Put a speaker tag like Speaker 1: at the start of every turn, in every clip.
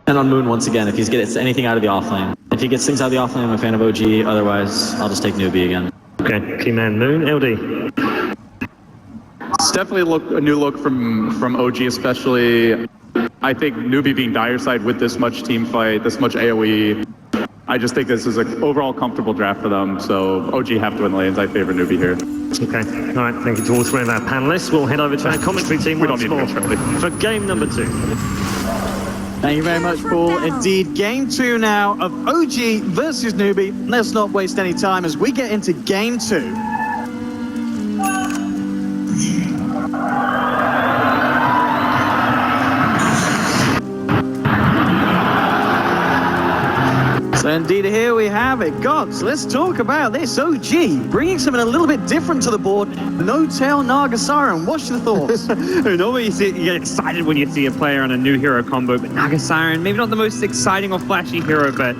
Speaker 1: And on Moon, once again, if he gets anything out of the offlane. If he gets things out of the offlane, I'm a fan of OG. Otherwise, I'll just take Newbee again.
Speaker 2: Okay, key man Moon, LD.
Speaker 3: It's definitely a new look from OG, especially. I think Newbee being dire side with this much team fight, this much AoE, I just think this is an overall comfortable draft for them. So OG have to win lanes. I favor Newbee here.
Speaker 2: Okay, all right, thank you to all three of our panelists. We'll head over to our commentary team
Speaker 3: We don't need to go
Speaker 2: for game number 2.
Speaker 4: Thank you very much, Paul. Indeed, game 2 now of OG versus Newbee. Let's not waste any time as we get into game 2. So indeed, here we have it. Gods, let's talk about this. OG bringing something a little bit different to the board. n0tail Naga Siren. What's your thoughts?
Speaker 5: Normally you get excited when you see a player on a new hero combo, but Naga Siren, maybe not the most exciting or flashy hero, but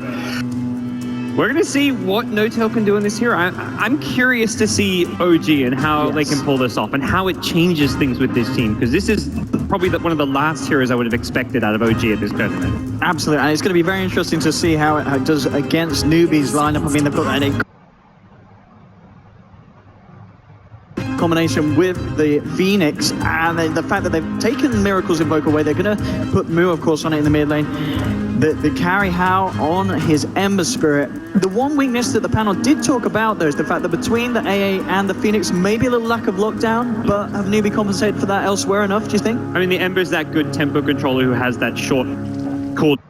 Speaker 5: we're going to see what n0tail can do in this hero. I'm curious to see OG and how they can pull this off and how it changes things with this team, because this is probably one of the last heroes I would have expected out of OG at this tournament.
Speaker 4: Absolutely, and it's going to be very interesting to see how it does against Newbee's lineup. I mean, they've got a combination with the Phoenix, and the fact that they've taken Miracle's Invoke away, they're going to put Mu, of course, on it in the mid lane. The carry How on his Ember Spirit. The one weakness that the panel did talk about, though, is the fact that between the AA and the Phoenix, maybe a little lack of lockdown, but have Newbee compensated for that elsewhere enough, do you think?
Speaker 5: I mean, the Ember's that good tempo controller who has that short cooldown.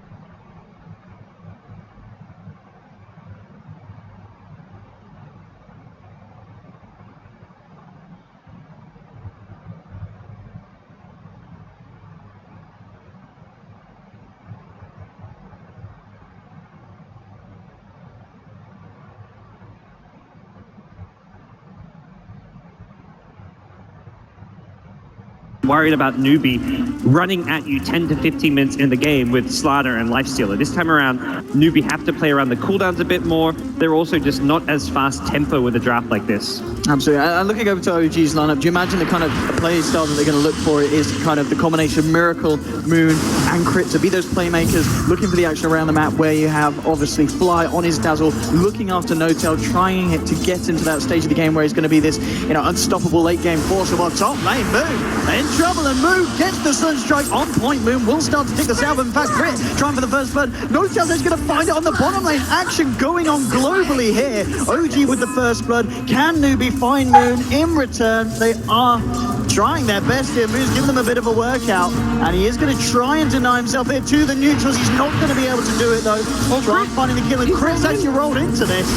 Speaker 5: Worried about Newbee running at you 10 to 15 minutes in the game with Slider and Lifestealer. This time around, Newbee have to play around the cooldowns a bit more. They're also just not as fast tempo with a draft like this.
Speaker 4: Absolutely. And looking over to OG's lineup, do you imagine the kind of play style that they're going to look for is kind of the combination Miracle, Moon, and Crit to be those playmakers, looking for the action around the map, where you have obviously Fly on his Dazzle, looking after n0tail, trying to get into that stage of the game where he's going to be this, unstoppable late game force. Well, top lane, Moon in trouble, and Moon gets the Sunstrike on point. Moon will start to take this out, but in fact, Crit trying for the first blood. n0tail is going to find it on the bottom lane. Action going on globally here. OG with the first blood. Can Newbee find Moon in return? They are trying their best here. Moon's giving them a bit of a workout, and he is going to try and deny himself here to the neutrals. He's not going to be able to do it, though. Try finding the kill, and Crit's actually rolled into this.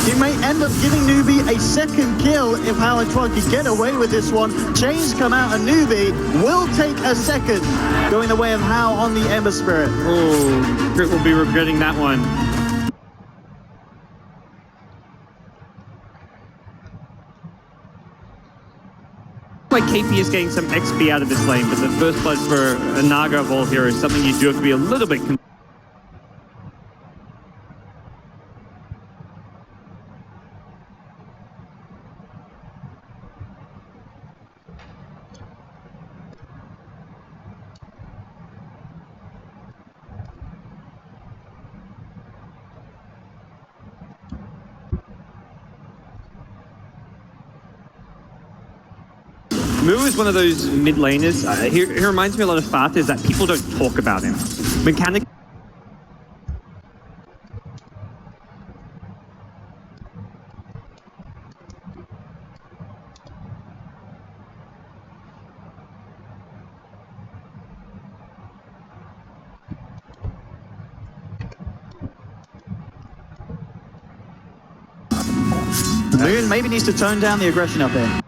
Speaker 4: He may end up giving Newbee a second kill if Howard Twan can get away with this one. Chains come out, and Newbee will take a second, going the way of How on the Ember Spirit.
Speaker 5: Oh, Crit will be regretting that one. Like KP is getting some XP out of this lane, but the first blood for a Naga of all heroes is something you do have to be a little bit Mu is one of those mid laners. He reminds me a lot of Fatah, is that people don't talk about him. Mechanically,
Speaker 4: Moon maybe needs to tone down the aggression up there.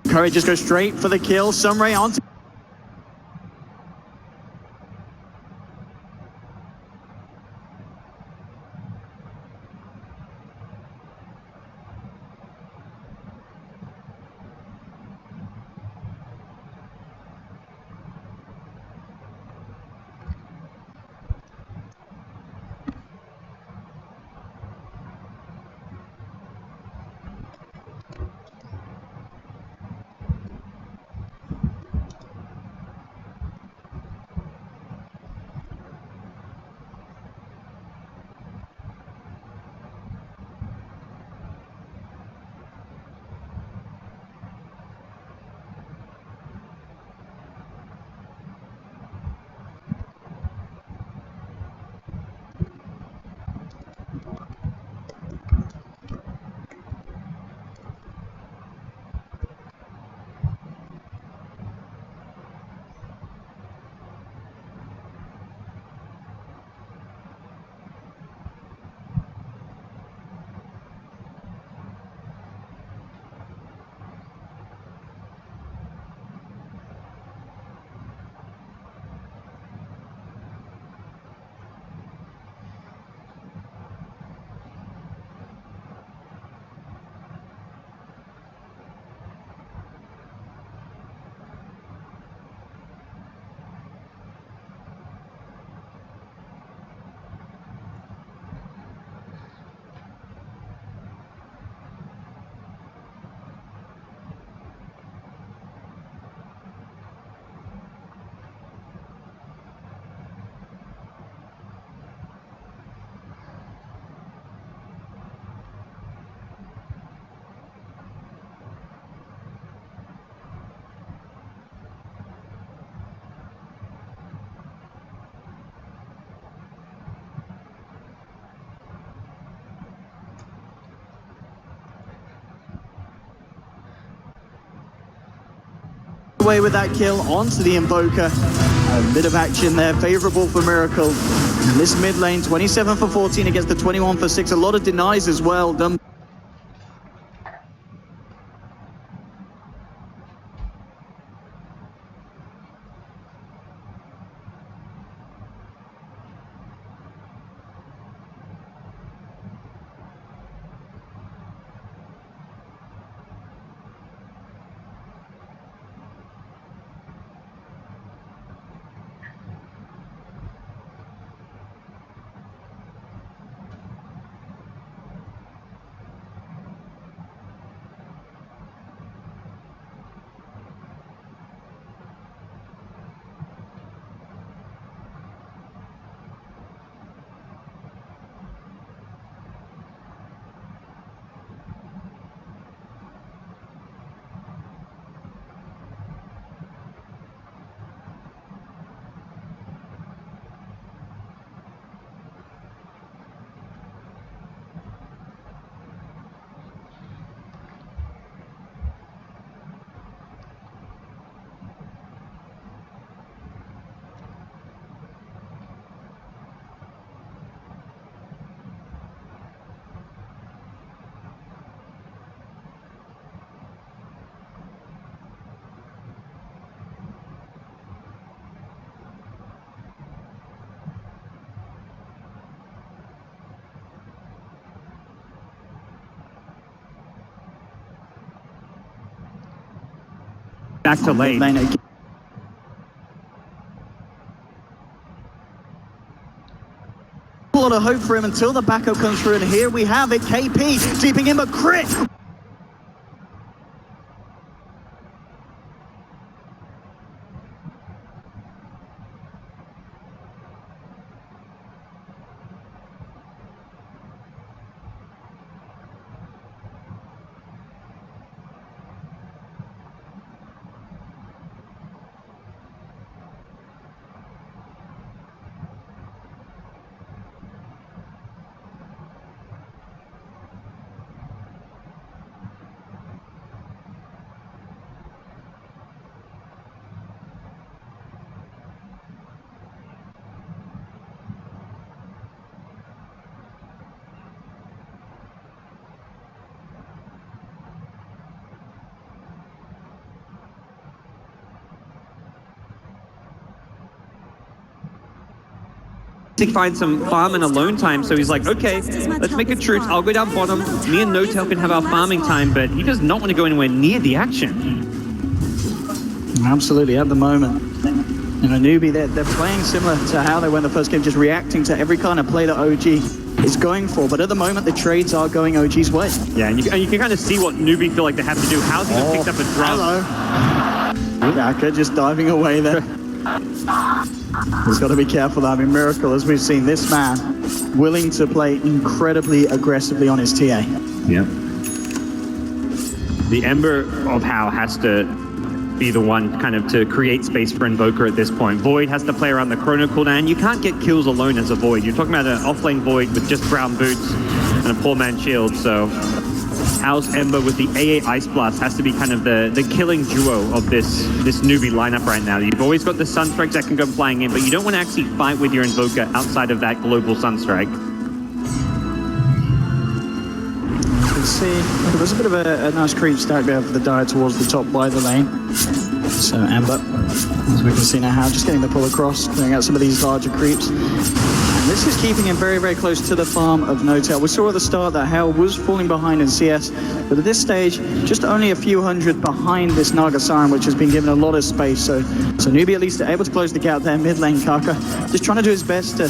Speaker 4: Curry just goes straight for the kill. Sunray onto away with that kill onto the Invoker. A bit of action there, favorable for Miracle. And this mid lane, 27 for 14 against the 21 for 6. A lot of denies as well done.
Speaker 5: Back to lane.
Speaker 4: Again. A lot of hope for him until the backup comes through, and here we have it. KP deeping him a crit.
Speaker 5: To find some farm and alone time, so he's like, okay, let's make a truce. I'll go down bottom. Me and n0tail can have our farming time, but he does not want to go anywhere near the action.
Speaker 4: Absolutely, at the moment. You know, Newbee, they're playing similar to how they were in the first game, just reacting to every kind of play that OG is going for. But at the moment, the trades are going OG's way.
Speaker 5: Yeah, and you can kind of see what Newbee feel like they have to do. How's he just picked up a drum?
Speaker 4: Hello. Naga just diving away there. He's got to be careful though. I mean, Miracle, as we've seen, this man willing to play incredibly aggressively on his TA.
Speaker 5: Yeah. The Ember of How has to be the one kind of to create space for Invoker at this point. Void has to play around the Chrono cooldown. You can't get kills alone as a Void. You're talking about an offlane Void with just brown boots and a poor man shield, so How's Ember with the AA Ice Blast has to be kind of the killing duo of this Newbee lineup right now. You've always got the Sunstrikes that can go flying in, but you don't want to actually fight with your Invoker outside of that global Sunstrike.
Speaker 4: You can see there was a bit of a nice creep stack there for the Dire towards the top by the lane. So Ember, as we can see now, How just getting the pull across, clearing out some of these larger creeps. And this is keeping him very, very close to the farm of n0tail. We saw at the start that Hell was falling behind in CS, but at this stage, just only a few hundred behind this Naga Siren, which has been given a lot of space. So Newbee at least able to close the gap there, mid lane. Kaka just trying to do his best to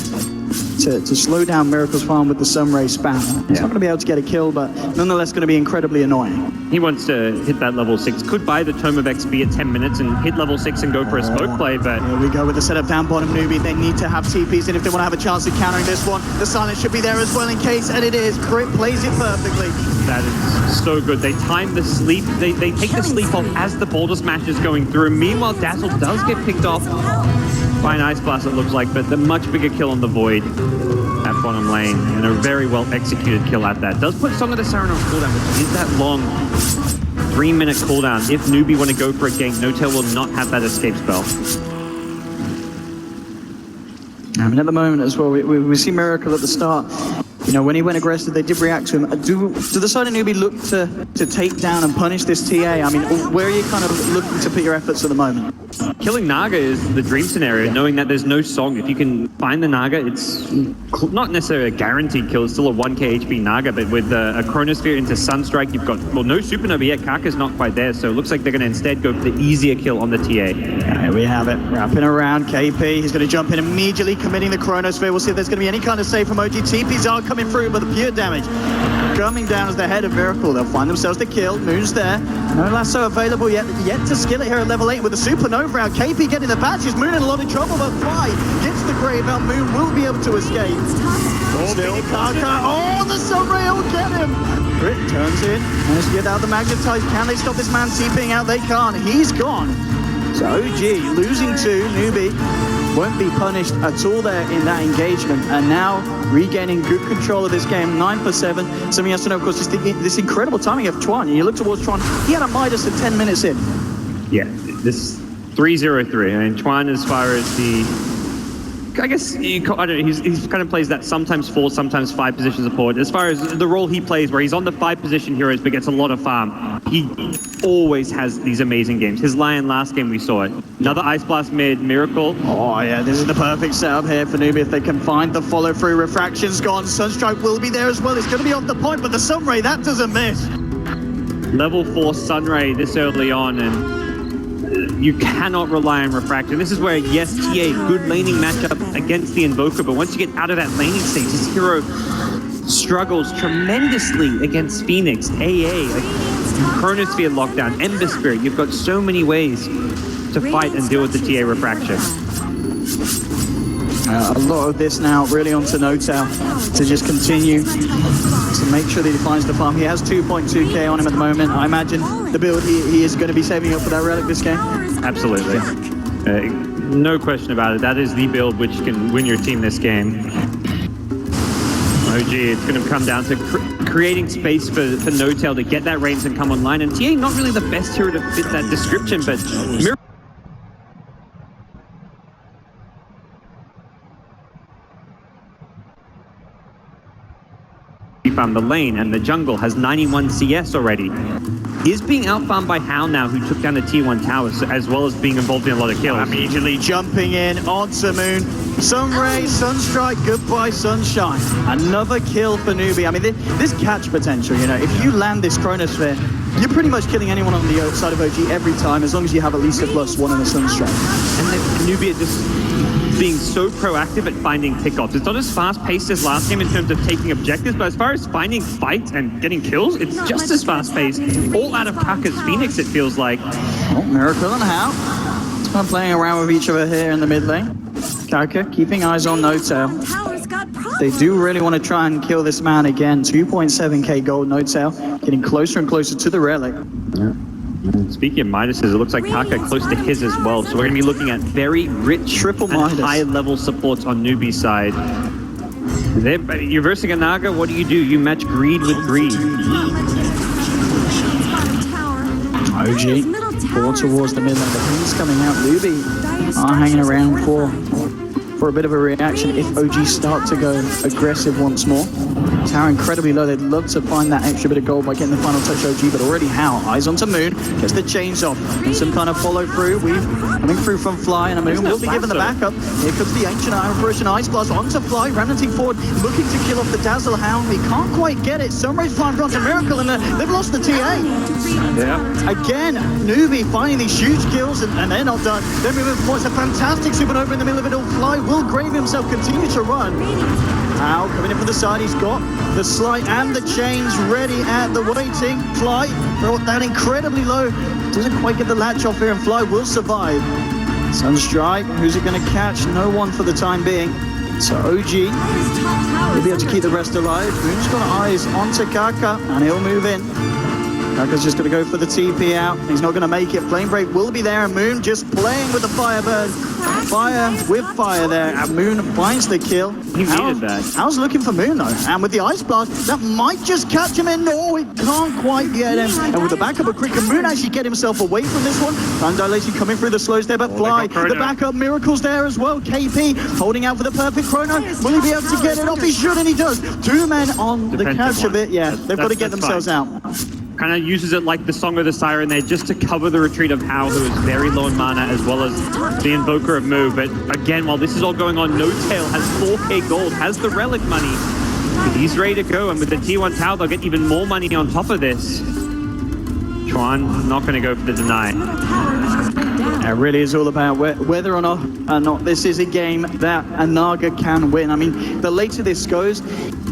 Speaker 4: slow down Miracle's farm with the Sunray spam. He's not going to be able to get a kill, but nonetheless going to be incredibly annoying.
Speaker 5: He wants to hit that level 6. Could buy the Tome of XP at 10 minutes and hit level 6 and go for a smoke play, but...
Speaker 4: Here we go with the setup down bottom. Newbee, they need to have TPs, and if they want to have a chance of countering this one, the silence should be there as well in case, and it is. Crit plays it perfectly.
Speaker 5: That is so good. They time the sleep. They take the sleep off as the boulder smash is going through. Meanwhile, Dazzle does get picked off by an Ice Blast, it looks like, but the much bigger kill on the Void at bottom lane, and a very well executed kill at that. Does put Song of the Siren on cooldown, which is that long 3-minute cooldown. If Newbee want to go for a gank, n0tail will not have that escape spell.
Speaker 4: I mean, at the moment as well, we see Miracle at the start. You know, when he went aggressive, they did react to him. Do the side of Newbee look to take down and punish this TA? I mean, where are you kind of looking to put your efforts at the moment?
Speaker 5: Killing Naga is the dream scenario, knowing that there's no song. If you can find the Naga, it's not necessarily a guaranteed kill. It's still a 1k HP Naga, but with a Chronosphere into Sunstrike, you've got, well, no Supernova yet. Kaka's not quite there, so it looks like they're going to instead go for the easier kill on the TA.
Speaker 4: There we have it. Wrapping around KP. He's going to jump in immediately, committing the Chronosphere. We'll see if there's going to be any kind of save from OG. TPs are coming through, but the pure damage coming down as the head of Miracle. They'll find themselves the kill. Moon's there. No lasso available yet to skill it here at level 8 with the Supernova out. KP getting the batches. Moon in a lot of trouble, but Fly gets the Graveyard. Moon will be able to escape. Still Kaka. Oh, the Sunray will get him. Crit turns in. Managed to get out the Magnetize. Can they stop this man TPing out? They can't. He's gone. So OG losing to Newbee. Won't be punished at all there in that engagement, and now regaining good control of this game. 9 for 7. Something else to know, of course, is this incredible timing of Chuan. You look towards Chuan, he had a Midas at 10 minutes in.
Speaker 5: Yeah, this 3-0-3. I mean, Chuan, as far as the, I guess, I don't know, he's kind of plays that sometimes 4, sometimes 5 position support. As far as the role he plays, where he's on the 5 position heroes but gets a lot of farm, he always has these amazing games. His Lion last game, we saw it. Another Ice Blast mid, Miracle.
Speaker 4: Oh yeah, this is the perfect setup here for Newbee if they can find the follow through. Refraction's gone, Sunstrike will be there as well. It's going to be off the point, but the Sunray, that doesn't miss.
Speaker 5: Level 4 Sunray this early on, and you cannot rely on Refraction. This is where, yes, TA, good laning matchup against the Invoker, but once you get out of that laning stage, this hero struggles tremendously against Phoenix, AA, Chronosphere lockdown, Ember Spirit. You've got so many ways to fight and deal with the TA Refraction.
Speaker 4: A lot of this now really onto n0tail to just continue to make sure that he finds the farm. He has 2.2k on him at the moment. I imagine the build he is going to be saving up for that relic this game.
Speaker 5: Absolutely. No question about it. That is the build which can win your team this game. OG, it's going to come down to creating space for n0tail to get that range and come online. And TA, not really the best hero to fit that description, but farm the lane, and the jungle has 91 CS already. Is being outfarmed by Hal now, who took down the Tier 1 towers, as well as being involved in a lot of kills.
Speaker 4: Immediately jumping in onto Moon. Sunray, Sunstrike, goodbye Sunshine. Another kill for Newbee. I mean, this catch potential, you know, if you land this Chronosphere, you're pretty much killing anyone on the side of OG every time, as long as you have at least a +1 and a Sunstrike.
Speaker 5: And the Newbee are just being so proactive at finding pickoffs. It's not as fast-paced as last game in terms of taking objectives, but as far as finding fights and getting kills, it's just as fast-paced. All out of Kaka's Phoenix, it feels like.
Speaker 4: Oh, Miracle and Hal. It's kind of playing around with each other here in the mid lane. Kaka keeping eyes on n0tail. They do really want to try and kill this man again. 2.7k gold, n0tail getting closer and closer to the relic.
Speaker 5: Yeah. Speaking of Midases, it looks like Kaka close to his as well. So we're going to be looking at very rich
Speaker 4: triple
Speaker 5: and high-level supports on Newbee's side. You're versing a Naga, what do? You match greed with greed.
Speaker 4: OG, forward towards the mid lane. The ping's coming out. Newbee are hanging around for a bit of a reaction if OG start to go aggressive once more. Tower incredibly low. They'd love to find that extra bit of gold by getting the final touch OG, but already Hal, eyes onto Moon, gets the chains off, and some kind of follow through. We've coming through from Fly, and a Moon will be given the backup. Here comes the Ancient Iron Fruition Ice Blast onto Fly, remnanting forward, looking to kill off the Dazzle Hound. He can't quite get it. Sunray's flying onto Miracle, and they've lost the TA.
Speaker 5: Yeah.
Speaker 4: Again, Newbee finding these huge kills, and they're not done. They're moving forward. It's a fantastic Supernova in the middle of it all. Fly will grave himself, continue to run. Hal coming in from the side, he's got the Slight and the chains ready at the waiting. Fly brought that incredibly low. Doesn't quite get the latch off here, and Fly will survive. Sunstrike, who's it going to catch? No one for the time being. So OG will be able to keep the rest alive. Moon's got eyes onto Kaka, and he'll move in. Naga's just going to go for the TP out. He's not going to make it. Flame Break will be there, and Moon just playing with the Firebird. Fire with fire there, and Moon finds the kill.
Speaker 5: He needed that.
Speaker 4: How's looking for Moon, though? And with the Ice Blast, that might just catch him in. No, it can't quite get him. And with the backup of Crick, can Moon actually get himself away from this one? Time dilation coming through the slows there, but Fly, the backup Miracle's there as well. KP holding out for the perfect chrono. Will he be able to get it off? He should, and he does. 2 men on the catch of it. Yeah, they've got to get themselves out.
Speaker 5: Kind of uses it like the Song of the Siren there just to cover the retreat of Hao, who is very low in mana, as well as the Invoker of Mu. But again, while this is all going on, n0tail has 4k gold, has the relic money. He's ready to go, and with the T1 Tau, they'll get even more money on top of this. Chuan not going to go for the deny.
Speaker 4: It really is all about whether or not this is a game that a Naga can win. I mean, the later this goes,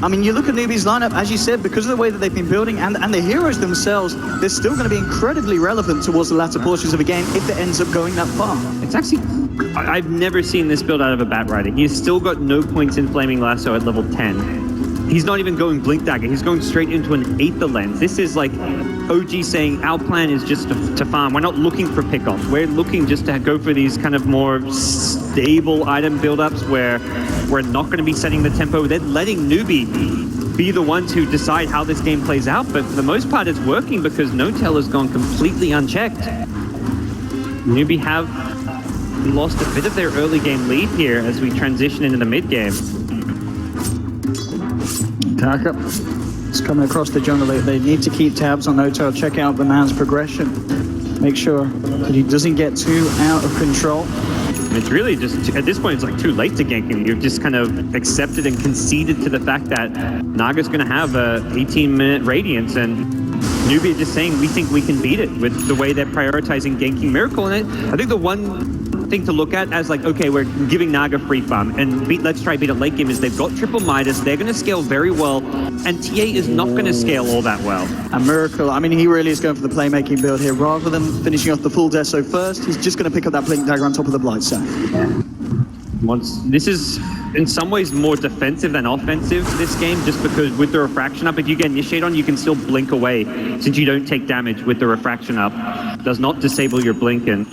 Speaker 4: I mean, you look at Newbee's lineup, as you said, because of the way that they've been building, and the heroes themselves, they're still going to be incredibly relevant towards the latter portions of a game if it ends up going that far.
Speaker 5: It's actually, I've never seen this build out of a Bat Rider. He's still got no points in Flaming Lasso at level 10. He's not even going Blink Dagger. He's going straight into an Aether Lens. This is like OG saying our plan is just to farm. We're not looking for pickoffs. We're looking just to go for these kind of more stable item build-ups where we're not going to be setting the tempo. They're letting Newbee be the ones who decide how this game plays out. But for the most part, it's working because n0tail has gone completely unchecked. Newbee have lost a bit of their early game lead here as we transition into the mid game.
Speaker 4: Taka is coming across the jungle. They need to keep tabs on n0tail, check out the man's progression. Make sure that he doesn't get too out of control.
Speaker 5: It's really just, at this point, it's like too late to gank him. You've just kind of accepted and conceded to the fact that Naga's going to have a 18-minute Radiance, and Newbee is just saying, we think we can beat it with the way they're prioritizing ganking Miracle. And I think the one thing to look at as like, okay, we're giving Naga free farm, and let's try beat it late game is they've got triple Midas, they're going to scale very well, and TA is not going to scale all that well.
Speaker 4: And Miracle, I mean, he really is going for the playmaking build here. Rather than finishing off the full Deso first, he's just going to pick up that Blink Dagger on top of the Blight Staff.
Speaker 5: This is in some ways more defensive than offensive this game, just because with the refraction up, if you get Initiate on, you can still blink away since you don't take damage with the refraction up. Does not disable your blink, and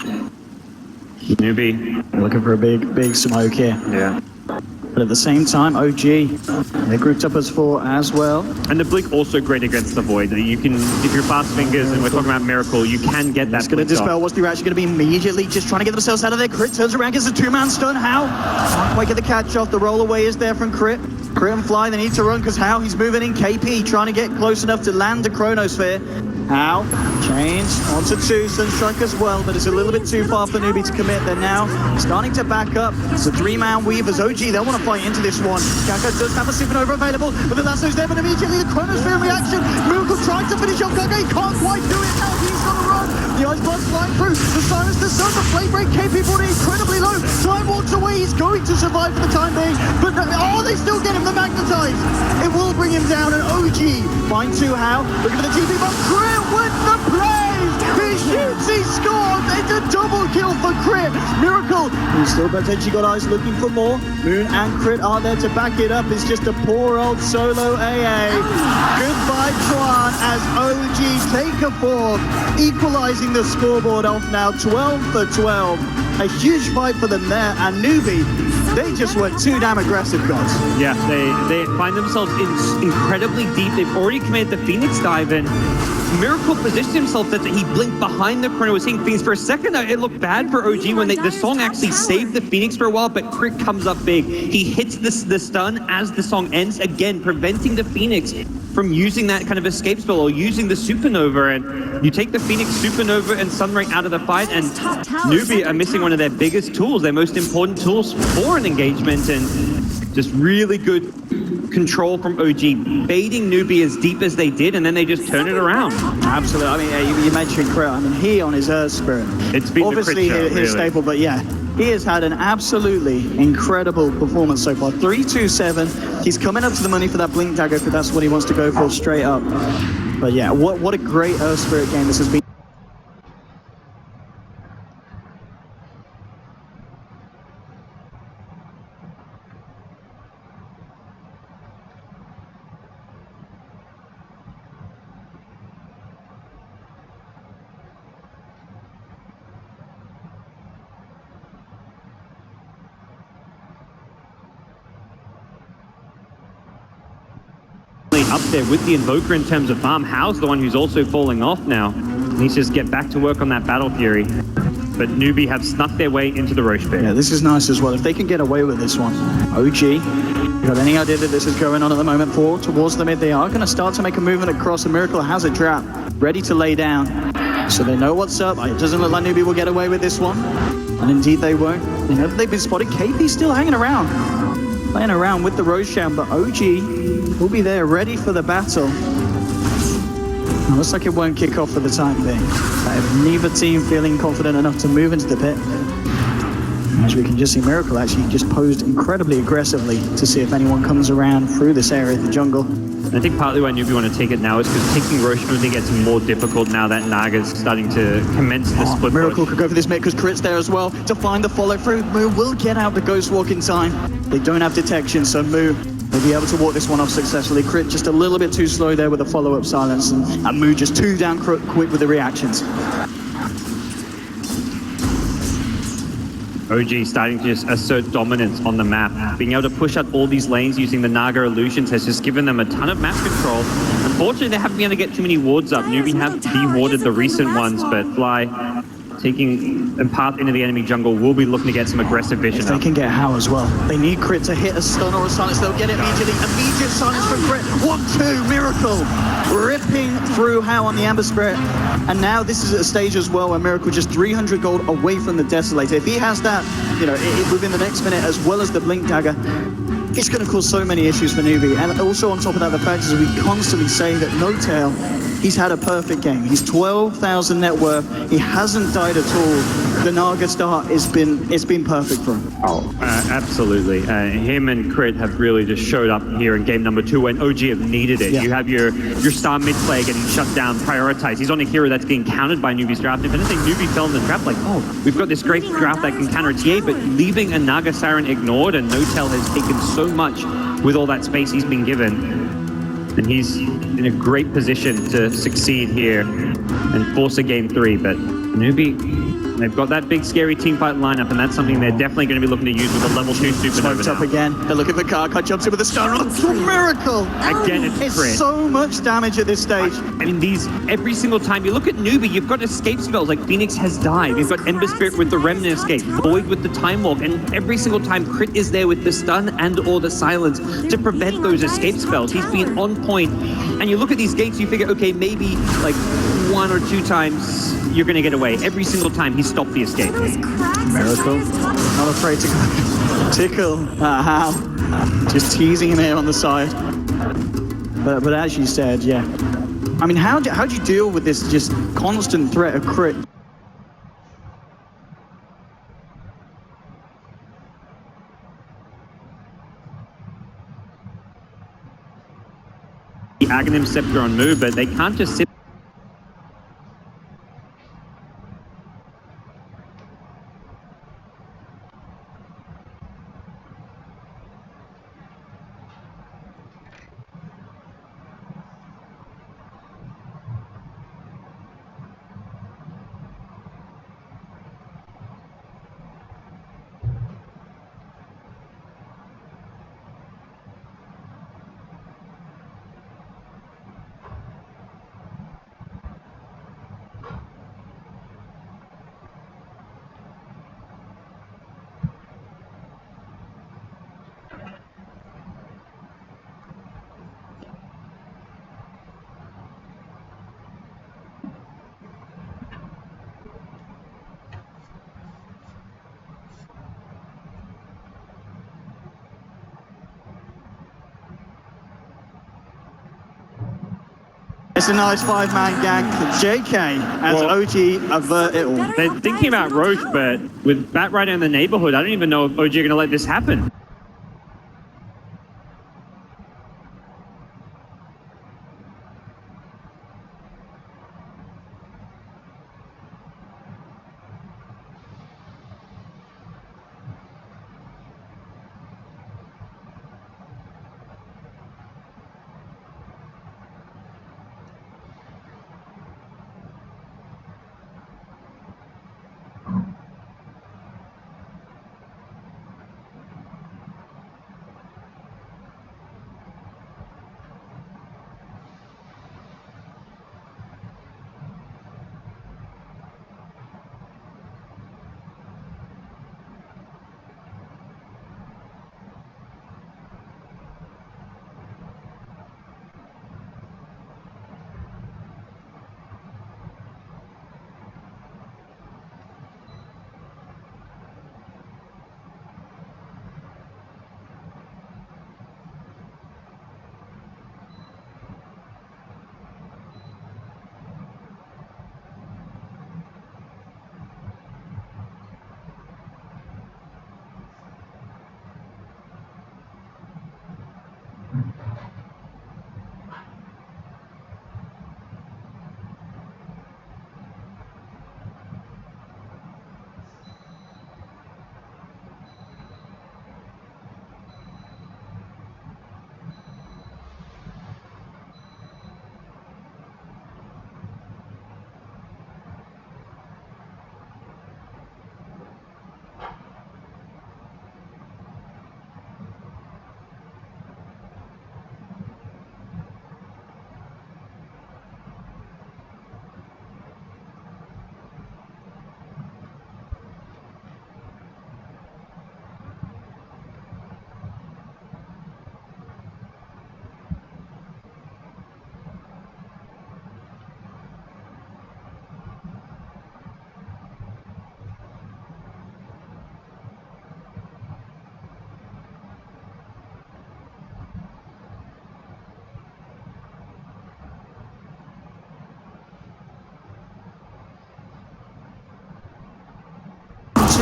Speaker 5: Newbee
Speaker 4: looking for a big smoke here.
Speaker 5: Yeah.
Speaker 4: But at the same time, OG, they're grouped up as 4 as well.
Speaker 5: And the blink also great against the void. You can, if you're fast fingers and we're talking about Miracle, you can get that.
Speaker 4: It's going to dispel. What's the actually going to be immediately just trying to get themselves out of there. Crit turns around, gets a 2-man stun. How? Can't quite get the catch off. The roll away is there from Crit. Crit and Fly, they need to run because How, he's moving in. KP trying to get close enough to land the Chronosphere. How? Change onto 2, Sunstrike as well, but it's a little bit too far for Newbee to commit. They're now starting to back up. It's a 3-man Weavers. OG, they'll want to fight into this one. Kaka does have a Supernova available, but the Lasso's there, but immediately the Chronosphere reaction. Miracle trying to finish off Kaka, he can't quite do it now. He's going to run. The Ice Blast flying through. The Silence, the Sun, the Flame Break, KP brought it incredibly low. Time walks away, he's going to survive for the time being, but they still get him the Magnetize. It will bring him down, and OG find 2 How. Looking for the TP bomb. Crit with the plays! He shoots, he scores! It's a double kill for Crit! Miracle, he's still potentially got eyes looking for more. Moon and Crit are there to back it up. It's just a poor old solo AA. Goodbye, Chuan, as OG take a 4th, equalizing the scoreboard off now, 12 for 12. A huge fight for them there, and Newbee, they just went too damn aggressive, guys.
Speaker 5: Yeah, they find themselves incredibly deep. They've already committed the Phoenix dive, and Miracle positioned himself that he blinked behind the Chrono, was hitting Phoenix. For a second, it looked bad for OG when the song actually saved the Phoenix for a while, but Crit comes up big. He hits the stun as the song ends, again, preventing the Phoenix from using that kind of escape spell or using the Supernova. And you take the Phoenix, Supernova, and Sunray out of the fight, and Newbee are missing one of their biggest tools, their most important tools for an engagement, and just really good control from OG, baiting Newbee as deep as they did, and then they just turn it around.
Speaker 4: Absolutely. I mean, you mentioned Crit. I mean, he on his Earth Spirit.
Speaker 5: It's been
Speaker 4: obviously
Speaker 5: the Crit show,
Speaker 4: his staple, but yeah, he has had an absolutely incredible performance so far. 3-2-7. He's coming up to the money for that Blink Dagger, because that's what he wants to go for straight up. But yeah, what a great Earth Spirit game this has been.
Speaker 5: up there with the Invoker in terms of farm. Hao's the one who's also falling off now. Needs to just get back to work on that Battle Fury. But Newbee have snuck their way into the Roche pit.
Speaker 4: Yeah, this is nice as well. If they can get away with this one. OG, you got any idea that this is going on at the moment? Four towards the mid. They are going to start to make a movement across. And Miracle has a trap ready to lay down. So they know what's up. It doesn't look like Newbee will get away with this one. And indeed they won't. They know that they've been spotted. KP's still hanging around. Playing around with the Roshan, but OG will be there ready for the battle. It looks like it won't kick off for the time being. Neither team feeling confident enough to move into the pit. As we can just see, Miracle actually just posed incredibly aggressively to see if anyone comes around through this area of the jungle.
Speaker 5: And I think partly why Newbee want to take it now is because taking Roche only gets more difficult now that Naga's starting to commence the split
Speaker 4: Miracle
Speaker 5: push.
Speaker 4: could go for this mid because Crit's there as well to find the follow through. Moo will get out the Ghost Walk in time. They don't have detection, so Moo will be able to walk this one off successfully. Crit just a little bit too slow there with the follow-up silence, and Moo just too down quick with the reactions.
Speaker 5: OG starting to just assert dominance on the map. Being able to push out all these lanes using the Naga illusions has just given them a ton of map control. Unfortunately, they haven't been able to get too many wards up. Newbee have de-warded the recent ones, but Fly taking a path into the enemy jungle will be looking to get some aggressive vision
Speaker 4: If they
Speaker 5: up.
Speaker 4: can get Hao as well. They need Crit to hit a stun or a silence. They'll get it immediately. Immediate silence from Crit. 1-2, Miracle. Ripping through Hao on the Amber Spirit. And now this is at a stage as well where Miracle just 300 gold away from the Desolator. If he has that, you know, within the next minute, as well as the Blink Dagger, it's going to cause so many issues for Newbee. And also on top of that, the fact is we constantly say that n0tail, he's had a perfect game. He's 12,000 net worth. He hasn't died at all. The Naga start it's been perfect for him.
Speaker 5: Absolutely. Him and Crit have really just showed up here in game number 2 when OG have needed it.
Speaker 4: Yeah.
Speaker 5: You have your star mid player getting shut down, prioritized. He's on a hero that's getting countered by Newbee's draft. If anything, Newbee fell in the trap like, oh, we've got this great draft that can counter TA, but leaving a Naga Siren ignored, and n0tail has taken so much with all that space he's been given. And he's in a great position to succeed here and force a game 3, but Newbee, they've got that big scary team fight lineup, and that's something they're definitely going to be looking to use with a level 2 supernova
Speaker 4: Smoked up
Speaker 5: now.
Speaker 4: again. They're looking for Karka. Jumps in with a stun. Oh, Miracle!
Speaker 5: Again, it's Crit.
Speaker 4: so much damage at this stage.
Speaker 5: I mean, every single time you look at Newbee, you've got escape spells like Phoenix has died. You've got Ember Spirit with the Remnant escape, Void with the Time Walk, and every single time Crit is there with the stun and or the silence to prevent those escape spells. He's been on point. And you look at these gates, you figure, okay, maybe like 1 or 2 times you're going to get away. Every single time he stopped the escape.
Speaker 4: Miracle. Not afraid to tickle Hao. Just teasing him here on the side. But as you said, yeah. I mean, how do you deal with this just constant threat of Crit?
Speaker 5: The Aghanim Scepter on move, but they can't just sit.
Speaker 4: It's a nice 5-man gang for JK as
Speaker 5: Well,
Speaker 4: OG avert it all.
Speaker 5: They're thinking about Roche, but with Batrider in the neighborhood, I don't even know if OG are going to let this happen.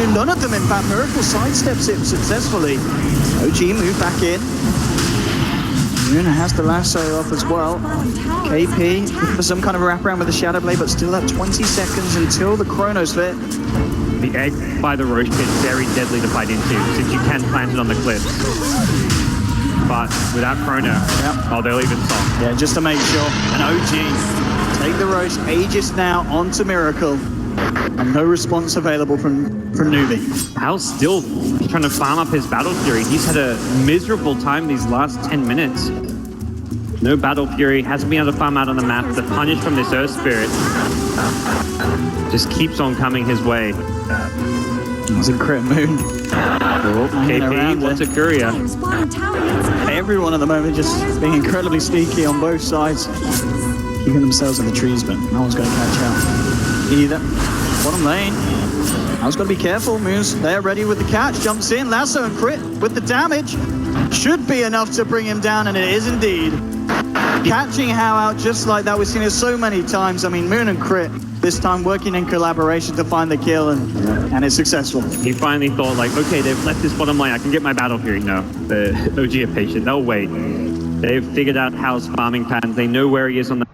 Speaker 4: to none of them. In fact, Miracle sidesteps it successfully. OG move back in. Moon has the lasso up as well. KP looking for some kind of wraparound with the Shadow Blade, but still at 20 seconds until the Chronos fit.
Speaker 5: The egg by the Roche pit, very deadly to fight into, since you can plant it on the cliffs. But without Chrono, oh, they'll even stop.
Speaker 4: Yeah, just to make sure. And OG take the Roche. Aegis now onto Miracle. And no response available from Newbee.
Speaker 5: Hal's still trying to farm up his Battle Fury. He's had a miserable time these last 10 minutes. No Battle Fury, hasn't been able to farm out on the map. The punish from this Earth Spirit just keeps on coming his way.
Speaker 4: It's a crit Moon.
Speaker 5: KP, what's a courier?
Speaker 4: Everyone at the moment just being incredibly sneaky on both sides. Keeping themselves in the trees, but no one's going to catch out either. Bottom lane. I was going to be careful. Moon's there, ready with the catch. Jumps in, lasso and crit with the damage. Should be enough to bring him down, and it is indeed. Catching Hao out just like that. We've seen it so many times. I mean, Moon and crit, this time working in collaboration to find the kill, and it's successful.
Speaker 5: He finally thought, like, okay, they've left this bottom lane. I can get my Battle Fury. No, the OG are patient. They'll wait. They've figured out Hao's farming patterns. They know where he is on the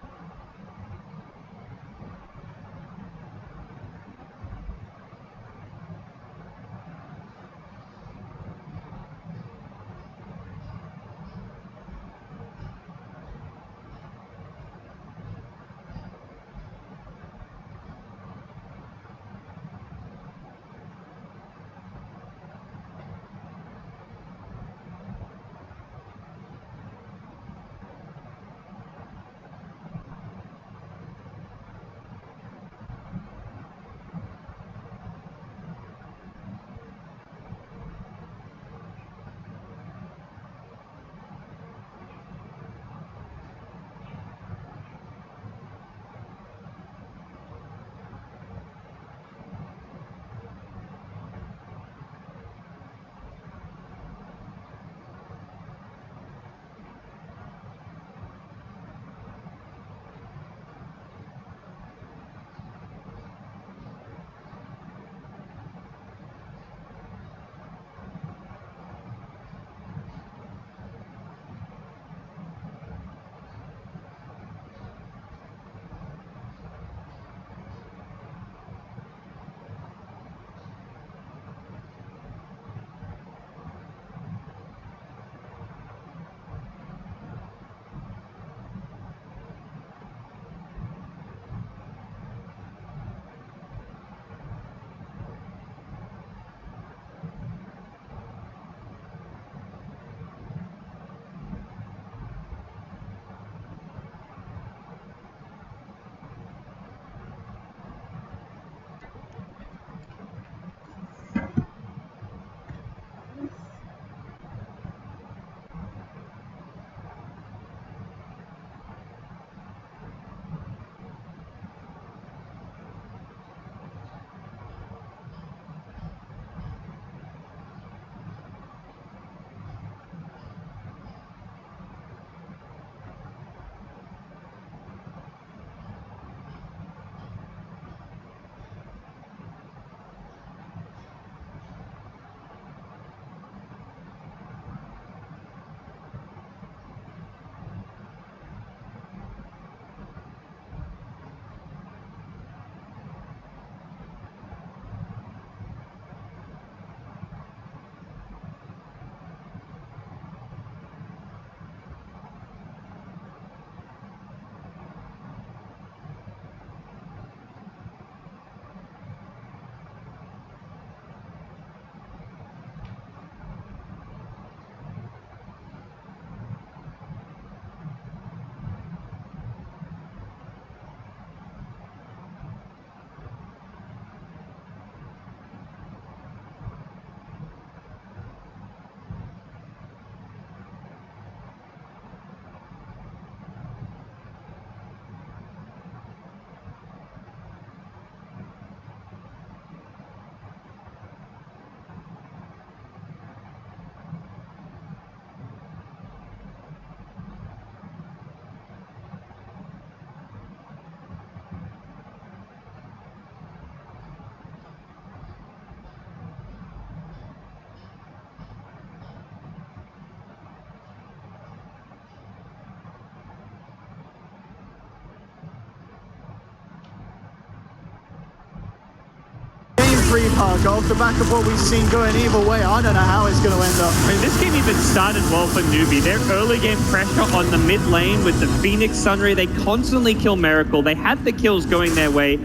Speaker 4: Reaper. Off the back of what we've seen going either way, I don't know how it's going to end up.
Speaker 5: I mean, this game even started well for Newbee. Their early game pressure on the mid lane with the Phoenix Sunray, they constantly kill Miracle. They had the kills going their way.